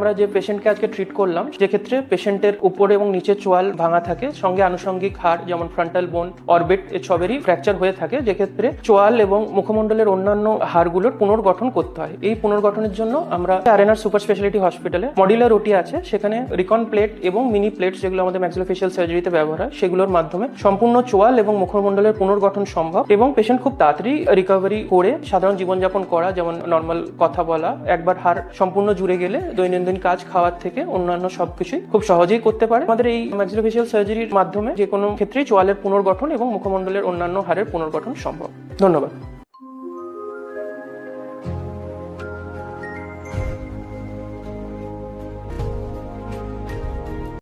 আমরা যে পেশেন্টকে আজকে ট্রিট করলাম, যে ক্ষেত্রে পেশেন্টের উপরে এবং নিচে চোয়াল ভাঙা থাকে, সঙ্গে আনুষঙ্গিক হাড় যেমন ফ্রন্টাল বোন, অরবিট এ সবেরই ফ্র্যাকচার হয়ে থাকে, যে ক্ষেত্রে চোয়াল এবং মুখমণ্ডলের অন্যান্য হাড়গুলোর পুনর্গঠন করতে হয়। এই পুনর্গঠনের জন্য আমরা আরএনআর সুপার স্পেশালিটি হসপিটালে মডিউলার ওটি আছে, সেখানে রিকন প্লেট এবং মিনি প্লেট যেগুলো আমাদের ম্যাক্সিলোফেশিয়াল সার্জারিতে ব্যবহার হয়, সেগুলোর মাধ্যমে সম্পূর্ণ চোয়াল এবং মুখমণ্ডলের পুনর্গঠন সম্ভব এবং পেশেন্ট খুব তাড়াতাড়ি রিকভারি করে সাধারণ জীবনযাপন করা, যেমন নর্মাল কথা বলা, একবার হাড় সম্পূর্ণ জুড়ে গেলে দৈনন্দিন কাজ, খাওয়ার থেকে অন্যান্য সবকিছুই খুব সহজেই করতে পারে। আমাদের এই ম্যাক্সিলোফেশিয়াল সার্জারির মাধ্যমে যে কোনো ক্ষেত্রেই চোয়ালের পুনর্গঠন এবং মুখমণ্ডলের অন্যান্য হাড়ের পুনর্গঠন সম্ভব। ধন্যবাদ।